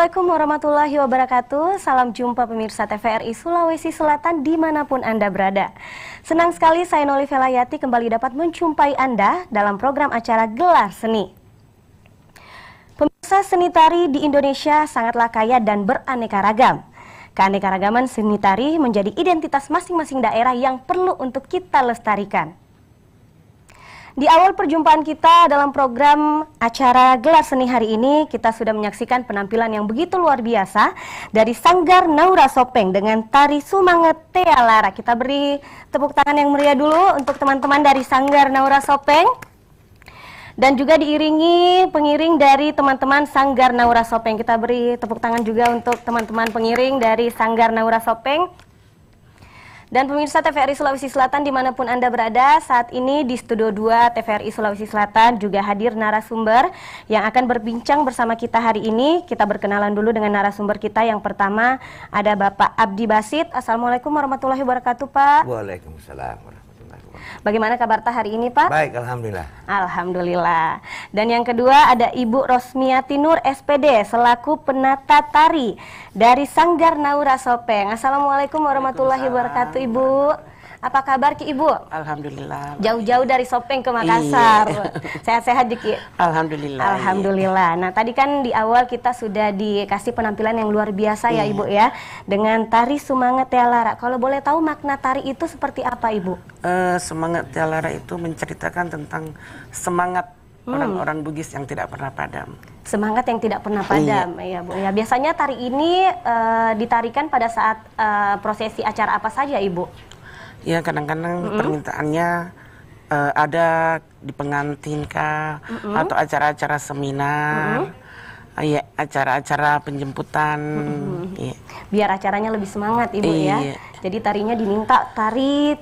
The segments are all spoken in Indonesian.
Assalamualaikum warahmatullahi wabarakatuh. Salam jumpa pemirsa TVRI Sulawesi Selatan dimanapun Anda berada. Senang sekali saya Noli Velayati kembali dapat menjumpai Anda dalam program acara Gelar Seni. Pemirsa, seni tari di Indonesia sangatlah kaya dan beraneka ragam. Keanekaragaman seni tari menjadi identitas masing-masing daerah yang perlu untuk kita lestarikan. Di awal perjumpaan kita dalam program acara Gelar Seni hari ini, kita sudah menyaksikan penampilan yang begitu luar biasa dari Sanggar Naura Sopeng dengan tari Sumanget Tealara. Kita beri tepuk tangan yang meriah dulu untuk teman-teman dari Sanggar Naura Sopeng. Dan juga diiringi pengiring dari teman-teman Sanggar Naura Sopeng. Kita beri tepuk tangan juga untuk teman-teman pengiring dari Sanggar Naura Sopeng. Dan pemirsa TVRI Sulawesi Selatan dimanapun Anda berada, saat ini di Studio 2 TVRI Sulawesi Selatan juga hadir narasumber yang akan berbincang bersama kita hari ini. Kita berkenalan dulu dengan narasumber kita. Yang pertama ada Bapak Abdi Basit. Assalamualaikum warahmatullahi wabarakatuh, Pak. Waalaikumsalam warahmatullahi wabarakatuh. Bagaimana kabar Pak hari ini, Pak? Baik, alhamdulillah. Alhamdulillah. Dan yang kedua ada Ibu Rosmiati Nur SPD selaku penata tari dari Sanggar Naura Sopeng. Assalamualaikum warahmatullahi wabarakatuh, Ibu. Apa kabar Ki Ibu? Alhamdulillah. Jauh-jauh dari Sopeng ke Makassar. Sehat-sehat Ki? Alhamdulillah. Alhamdulillah. Nah, tadi kan di awal kita sudah dikasih penampilan yang luar biasa ya Ibu ya, dengan tari Sumanget Tealara. Kalau boleh tahu makna tari itu seperti apa Ibu? Semangat Tealara itu menceritakan tentang semangat orang-orang Bugis yang tidak pernah padam. Semangat yang tidak pernah padam, ya Bu. Ya, biasanya tari ini ditarikan pada saat prosesi acara apa saja, Ibu? Ya, kadang-kadang permintaannya ada di pengantin kah, atau acara-acara seminar, ya, acara-acara penjemputan. Ya. Biar acaranya lebih semangat, Ibu ya. Jadi tarinya diminta tari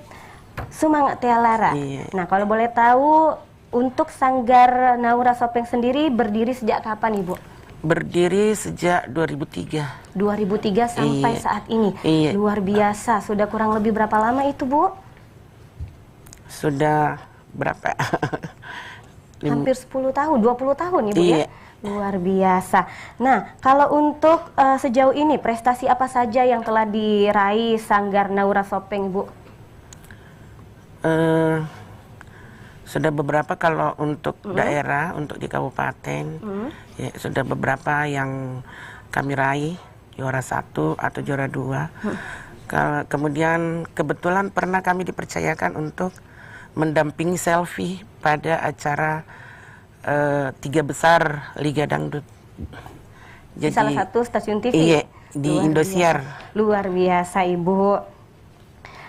Sumanget Tealara. Nah, kalau boleh tahu, untuk Sanggar Naura Sopeng sendiri berdiri sejak kapan, Ibu? Berdiri sejak 2003. 2003 sampai saat ini. Luar biasa. Sudah kurang lebih berapa lama itu, Bu? Sudah berapa? Hampir 10 tahun, 20 tahun, Ibu ya? Luar biasa. Nah, kalau untuk sejauh ini prestasi apa saja yang telah diraih Sanggar Naura Sopeng, Ibu? Sudah beberapa kalau untuk daerah, untuk di kabupaten, ya, sudah beberapa yang kami raih, juara 1 atau juara 2. Kemudian kebetulan pernah kami dipercayakan untuk mendampingi selfie pada acara 3 besar Liga Dangdut. Jadi, salah satu stasiun TV? Iya, di Indosiar. Luar biasa Ibu.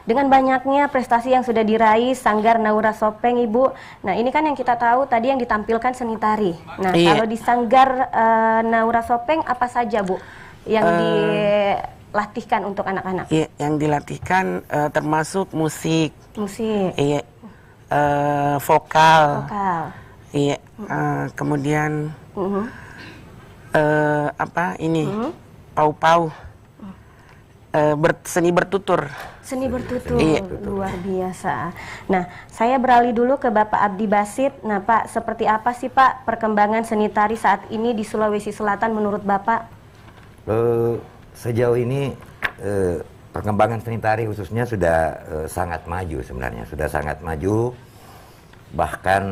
Dengan banyaknya prestasi yang sudah diraih Sanggar Naura Sopeng, Ibu. Nah, ini kan yang kita tahu tadi yang ditampilkan seni tari. Nah, kalau di Sanggar Naura Sopeng apa saja, Bu, yang dilatihkan untuk anak-anak? Iya, yang dilatihkan termasuk musik. Musik. Iya. Vokal. Vokal. Iya. Kemudian apa ini? Pau-pau. Seni bertutur. Seni bertutur, luar biasa. Nah, saya beralih dulu ke Bapak Abdi Basit. Nah, Pak, seperti apa sih Pak perkembangan seni tari saat ini di Sulawesi Selatan menurut Bapak? Sejauh ini perkembangan seni tari khususnya sudah sangat maju sebenarnya. Sudah sangat maju. Bahkan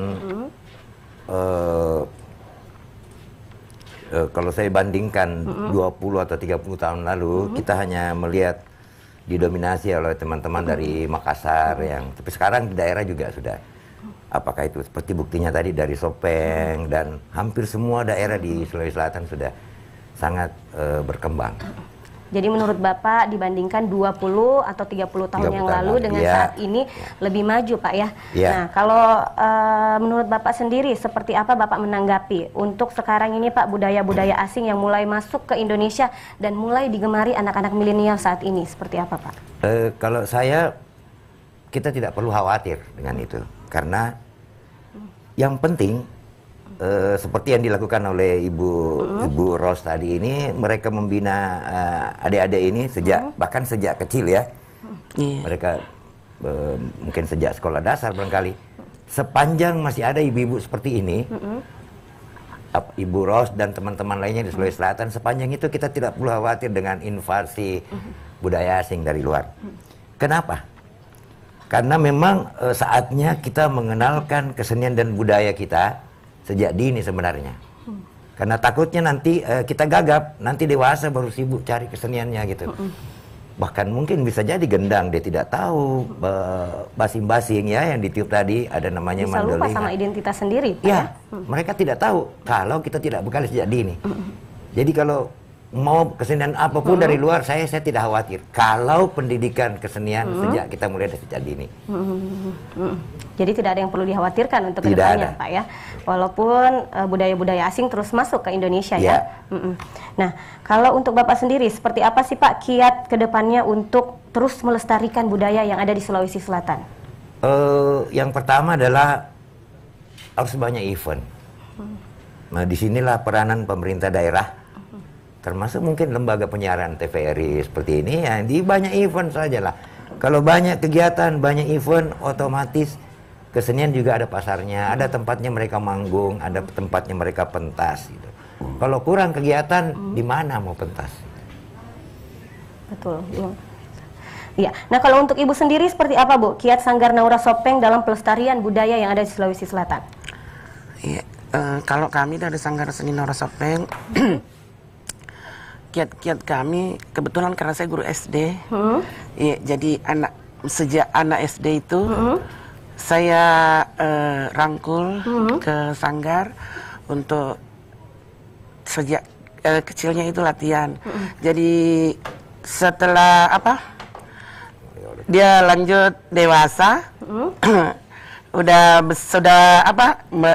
kalau saya bandingkan 20 atau 30 tahun lalu, kita hanya melihat didominasi oleh teman-teman dari Makassar tapi sekarang di daerah juga sudah, apakah itu seperti buktinya tadi dari Sopeng dan hampir semua daerah di Sulawesi Selatan sudah sangat berkembang. Jadi menurut Bapak dibandingkan 20 atau 30 tahun yang lalu dengan saat ini lebih maju Pak ya? Nah, kalau menurut Bapak sendiri seperti apa Bapak menanggapi untuk sekarang ini Pak budaya-budaya asing yang mulai masuk ke Indonesia dan mulai digemari anak-anak milenial saat ini, seperti apa Pak? Kalau saya, kita tidak perlu khawatir dengan itu, karena yang penting seperti yang dilakukan oleh Ibu Ros tadi ini, mereka membina adik-adik ini bahkan sejak kecil ya. Mereka mungkin sejak sekolah dasar barangkali. Sepanjang masih ada ibu-ibu seperti ini, Ibu Ros dan teman-teman lainnya di Sulawesi Selatan, sepanjang itu kita tidak perlu khawatir dengan invasi budaya asing dari luar. Kenapa? Karena memang saatnya kita mengenalkan kesenian dan budaya kita sejak dini sebenarnya. Karena takutnya nanti kita gagap, nanti dewasa baru sibuk cari keseniannya gitu. Bahkan mungkin bisa jadi gendang dia tidak tahu, basing-basing ya yang ditiup tadi ada namanya bisa mandolin. lupa sama identitas sendiri, Pak, ya. Mereka tidak tahu kalau kita tidak bekali sejak dini. Jadi kalau mau kesenian apapun dari luar, saya tidak khawatir. Kalau pendidikan kesenian sejak kita mulai dari sejak dini. Jadi tidak ada yang perlu dikhawatirkan untuk Tidak kedepannya, ada. Pak ya. Walaupun budaya-budaya asing terus masuk ke Indonesia ya. Nah, kalau untuk Bapak sendiri, seperti apa sih Pak kiat kedepannya untuk terus melestarikan budaya yang ada di Sulawesi Selatan? Yang pertama adalah harus banyak event. Nah, disinilah peranan pemerintah daerah, termasuk mungkin lembaga penyiaran TVRI seperti ini, ya di banyak event sajalah. Kalau banyak kegiatan, banyak event, otomatis kesenian juga ada pasarnya, ada tempatnya mereka manggung, ada tempatnya mereka pentas gitu. Kalau kurang kegiatan, di mana mau pentas? Betul. Iya. Nah, kalau untuk Ibu sendiri seperti apa, Bu? Kiat Sanggar Naura Sopeng dalam pelestarian budaya yang ada di Sulawesi Selatan? Iya, kalau kami dari Sanggar Seni Naura Sopeng, kiat-kiat kami kebetulan karena saya guru SD, ya, jadi sejak anak SD itu saya rangkul ke Sanggar untuk sejak kecilnya itu latihan. Jadi setelah dia lanjut dewasa, sudah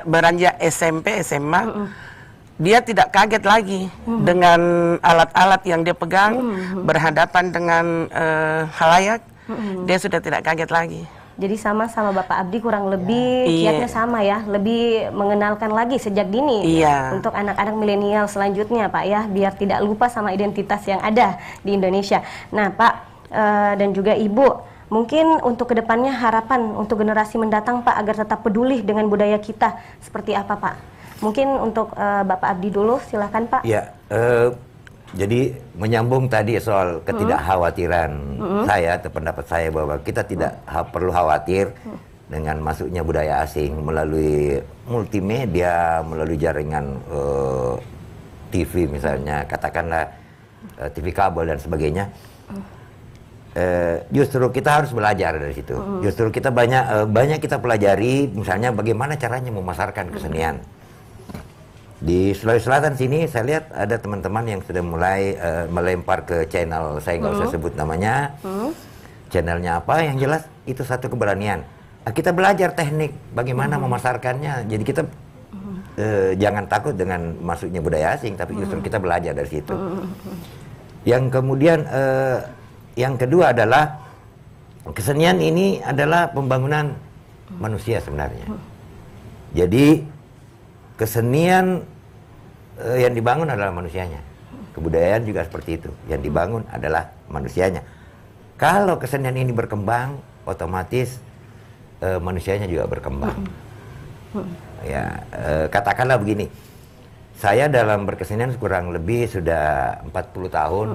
beranjak SMP, SMA. Dia tidak kaget lagi dengan alat-alat yang dia pegang, berhadapan dengan khalayak. Dia sudah tidak kaget lagi. Jadi sama Bapak Abdi kurang lebih kiatnya sama ya, lebih mengenalkan lagi sejak dini untuk anak-anak milenial selanjutnya Pak ya, biar tidak lupa sama identitas yang ada di Indonesia. Nah Pak dan juga Ibu, mungkin untuk kedepannya harapan untuk generasi mendatang Pak agar tetap peduli dengan budaya kita seperti apa Pak? Mungkin untuk Bapak Abdi dulu, silahkan Pak. Ya, jadi menyambung tadi soal ketidakkhawatiran saya atau pendapat saya bahwa kita tidak perlu khawatir dengan masuknya budaya asing melalui multimedia, melalui jaringan TV misalnya, katakanlah TV kabel dan sebagainya. Justru kita harus belajar dari situ. Justru kita banyak kita pelajari, misalnya bagaimana caranya memasarkan kesenian. Di Sulawesi Selatan sini saya lihat ada teman-teman yang sudah mulai melempar ke channel, saya nggak usah sebut namanya, channelnya apa, yang jelas itu satu keberanian. Kita belajar teknik bagaimana memasarkannya, jadi kita jangan takut dengan masuknya budaya asing, tapi justru kita belajar dari situ. Yang kemudian yang kedua adalah kesenian ini adalah pembangunan manusia sebenarnya. Jadi kesenian yang dibangun adalah manusianya. Kebudayaan juga seperti itu. Yang dibangun adalah manusianya. Kalau kesenian ini berkembang, otomatis manusianya juga berkembang. Ya, katakanlah begini. Saya dalam berkesenian kurang lebih sudah 40 tahun.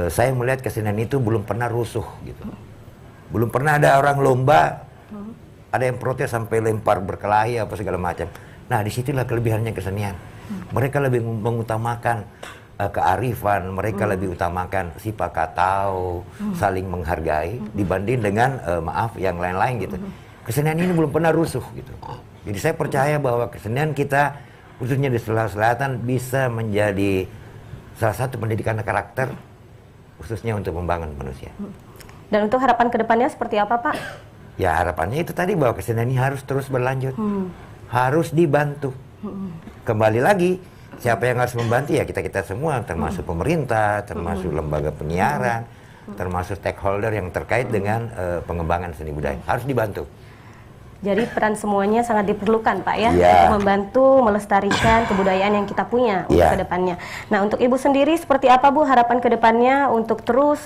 Saya melihat kesenian itu belum pernah rusuh gitu. Belum pernah ada orang lomba, ada yang protes sampai lempar berkelahi apa segala macam. Nah, disitulah kelebihannya kesenian. Mereka lebih mengutamakan kearifan, mereka lebih utamakan sifat katau, saling menghargai dibanding dengan maaf yang lain-lain gitu. Kesenian ini belum pernah rusuh gitu. Jadi saya percaya bahwa kesenian kita khususnya di Sulawesi Selatan bisa menjadi salah satu pendidikan karakter khususnya untuk membangun manusia. Dan untuk harapan kedepannya seperti apa Pak? Ya harapannya itu tadi bahwa kesenian ini harus terus berlanjut. Harus dibantu. Kembali lagi, siapa yang harus membantu ya kita semua, termasuk pemerintah, termasuk lembaga penyiaran, termasuk stakeholder yang terkait dengan pengembangan seni budaya. Harus dibantu. Jadi peran semuanya sangat diperlukan Pak ya, untuk membantu melestarikan kebudayaan yang kita punya untuk kedepannya. Nah untuk Ibu sendiri seperti apa Bu harapan kedepannya untuk terus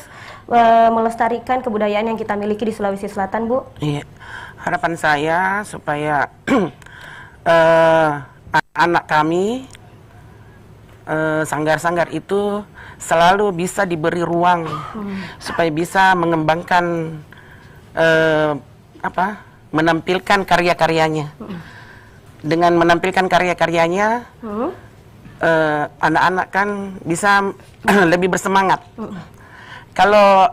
melestarikan kebudayaan yang kita miliki di Sulawesi Selatan Bu? Iya, harapan saya supaya anak kami, sanggar-sanggar itu selalu bisa diberi ruang supaya bisa mengembangkan menampilkan karya-karyanya. Dengan menampilkan karya-karyanya, anak-anak kan bisa lebih bersemangat. Kalau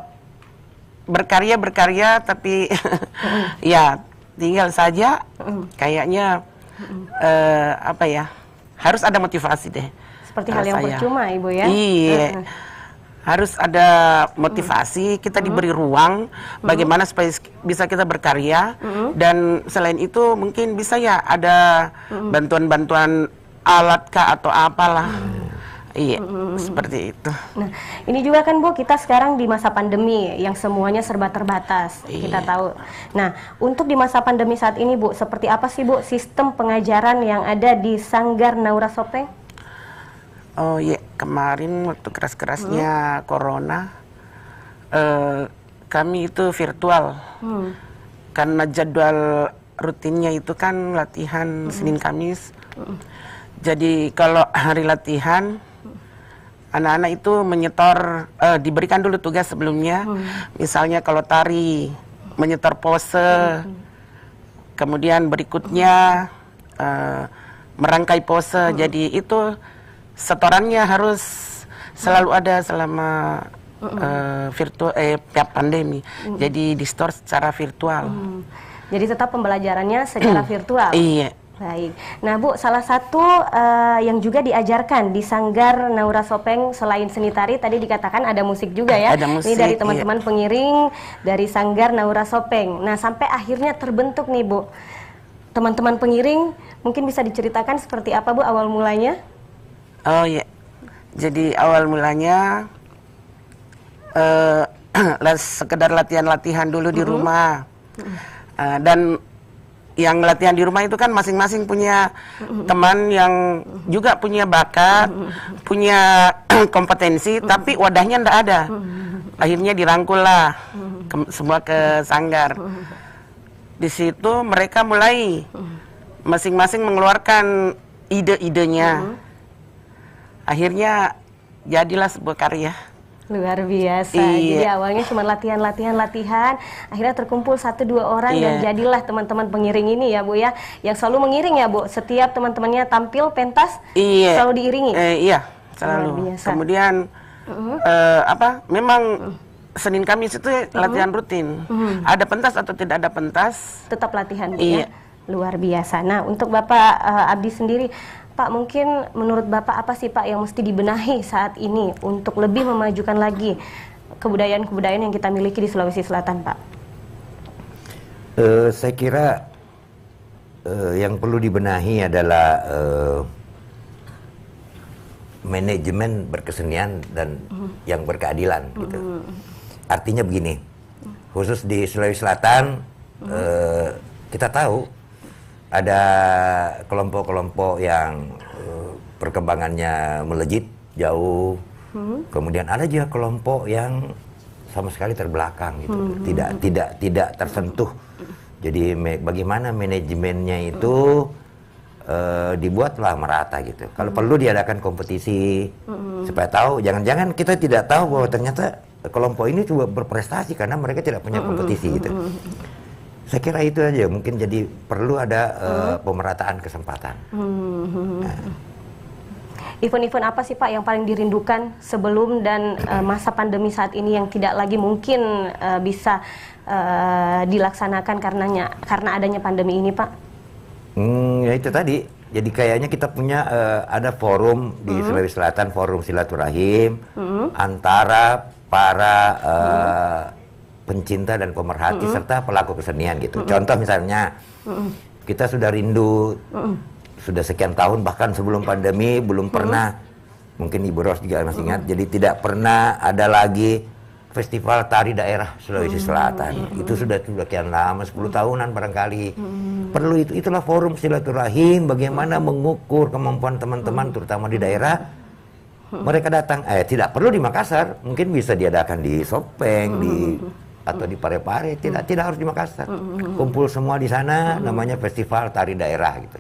berkarya tapi ya tinggal saja, kayaknya harus ada motivasi deh. Seperti hal yang percuma, Ibu ya. Iya. Harus ada motivasi, kita diberi ruang bagaimana supaya bisa kita berkarya, dan selain itu mungkin bisa ya ada bantuan-bantuan alat kah atau apalah. Iya, seperti itu. Nah, ini juga kan Bu, kita sekarang di masa pandemi yang semuanya serba terbatas, kita tahu. Nah, untuk di masa pandemi saat ini Bu, seperti apa sih Bu sistem pengajaran yang ada di Sanggar Naura Sopeng? Oh iya, kemarin waktu keras-kerasnya corona, kami itu virtual. Karena jadwal rutinnya itu kan latihan Senin Kamis. Jadi kalau hari latihan, anak-anak itu menyetor, diberikan dulu tugas sebelumnya. Misalnya kalau tari, menyetor pose. Kemudian berikutnya merangkai pose. Jadi itu setorannya harus selalu ada selama virtual pandemi. Jadi di-store secara virtual. Jadi tetap pembelajarannya secara virtual. Iya. Baik. Nah Bu, salah satu yang juga diajarkan di Sanggar Naura Sopeng selain seni tari, tadi dikatakan ada musik juga ya. Ada musik, ini dari teman-teman pengiring dari Sanggar Naura Sopeng. Nah sampai akhirnya terbentuk nih Bu, teman-teman pengiring, mungkin bisa diceritakan seperti apa Bu awal mulanya? Oh iya, jadi awal mulanya sekedar latihan-latihan dulu di rumah. Dan yang latihan di rumah itu kan masing-masing punya teman yang juga punya bakat, punya kompetensi, tapi wadahnya ndak ada. Akhirnya dirangkul lah semua ke Sanggar. Di situ mereka mulai masing-masing mengeluarkan ide-idenya. Akhirnya jadilah sebuah karya. Luar biasa. Iya. Jadi awalnya cuma latihan, akhirnya terkumpul 1-2 orang dan jadilah teman-teman pengiring ini ya Bu ya, yang selalu mengiring ya Bu. Setiap teman-temannya tampil pentas selalu diiringi. Iya, selalu. Kemudian memang Senin Kamis itu latihan rutin. Ada pentas atau tidak ada pentas, tetap latihan Bu ya. Luar biasa. Nah, untuk Bapak Abdi sendiri, Pak, mungkin menurut Bapak apa sih Pak yang mesti dibenahi saat ini untuk lebih memajukan lagi kebudayaan-kebudayaan yang kita miliki di Sulawesi Selatan, Pak? Saya kira yang perlu dibenahi adalah manajemen berkesenian dan yang berkeadilan gitu. Artinya begini, khusus di Sulawesi Selatan kita tahu ada kelompok-kelompok yang perkembangannya melejit jauh, kemudian ada juga kelompok yang sama sekali terbelakang gitu, tidak tersentuh. Jadi bagaimana manajemennya itu dibuatlah merata gitu. Kalau perlu diadakan kompetisi supaya tahu, jangan-jangan kita tidak tahu bahwa ternyata kelompok ini juga berprestasi karena mereka tidak punya kompetisi gitu. Saya kira itu aja, mungkin jadi perlu ada pemerataan kesempatan. Event-event apa sih Pak yang paling dirindukan sebelum dan masa pandemi saat ini yang tidak lagi mungkin bisa dilaksanakan karena adanya pandemi ini Pak? Ya itu tadi, jadi kayaknya kita punya ada forum di Sulawesi Selatan, forum silaturahim antara para pencinta dan pemerhati serta pelaku kesenian gitu. Contoh misalnya, kita sudah rindu, sudah sekian tahun bahkan sebelum pandemi belum pernah, mungkin Ibu Ros juga masih ingat, jadi tidak pernah ada lagi festival tari daerah Sulawesi Selatan. Itu sudah sekian lama, 10 tahunan barangkali. Perlu itulah forum silaturahim, bagaimana mengukur kemampuan teman-teman terutama di daerah. Mereka datang, tidak perlu di Makassar, mungkin bisa diadakan di Sopeng, di atau di Parepare, tidak harus di Makassar. Kumpul semua di sana, namanya Festival Tari Daerah gitu.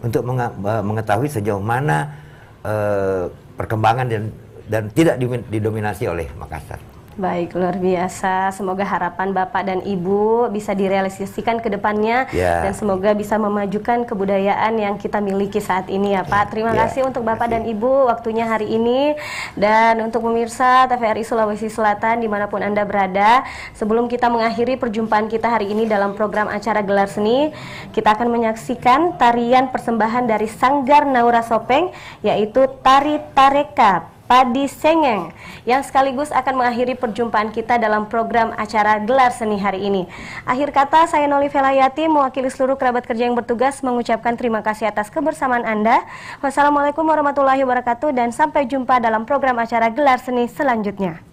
Untuk mengetahui sejauh mana perkembangan dan tidak didominasi oleh Makassar. Baik, luar biasa. Semoga harapan Bapak dan Ibu bisa direalisasikan ke depannya dan semoga bisa memajukan kebudayaan yang kita miliki saat ini ya Pak. Terima kasih untuk Bapak dan Ibu waktunya hari ini, dan untuk pemirsa TVRI Sulawesi Selatan dimanapun Anda berada. Sebelum kita mengakhiri perjumpaan kita hari ini dalam program acara Gelar Seni, kita akan menyaksikan tarian persembahan dari Sanggar Naura Sopeng, yaitu Tari Tareka Padi Sengeng, yang sekaligus akan mengakhiri perjumpaan kita dalam program acara Gelar Seni hari ini. Akhir kata, saya Noli Velayati mewakili seluruh kerabat kerja yang bertugas mengucapkan terima kasih atas kebersamaan Anda. Wassalamualaikum warahmatullahi wabarakatuh, dan sampai jumpa dalam program acara Gelar Seni selanjutnya.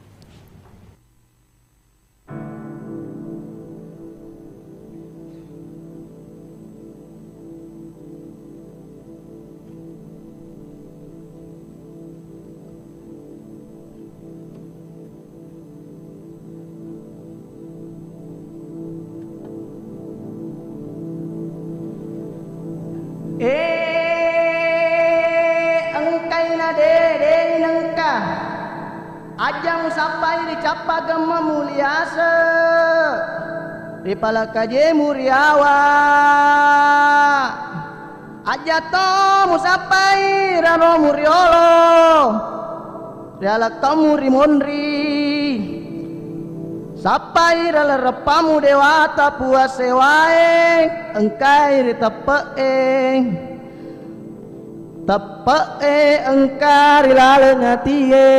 Engkai na dede nengka ajang sampai di capa gema muliasa di palakaje muriawa aja tomu sampai rano muriolo rialak tomu rimondri sampai rala repamu dewata puase wae engkai ritepeeng engkari laleng hatiye.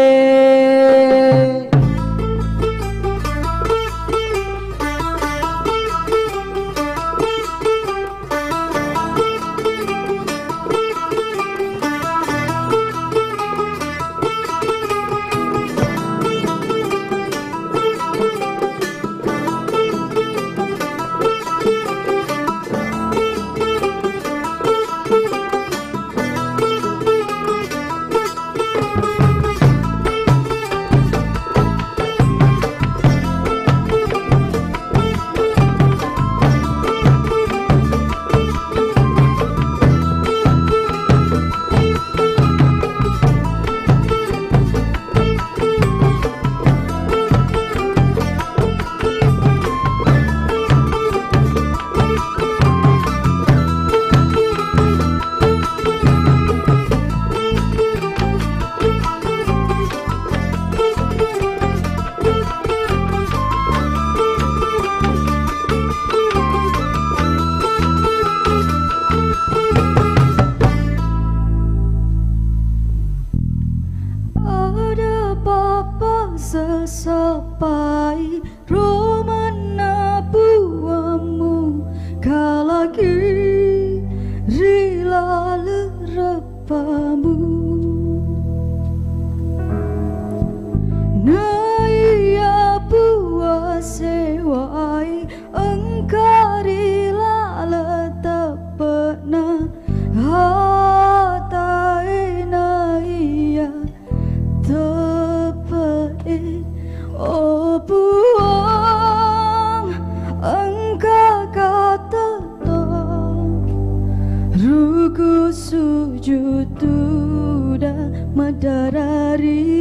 Sesapai romana buamu kalagi rila lerapamu naya buah sewai engkari lala tapena hatai naya tepe oh buang engkau kata ruku sujud tuda madarari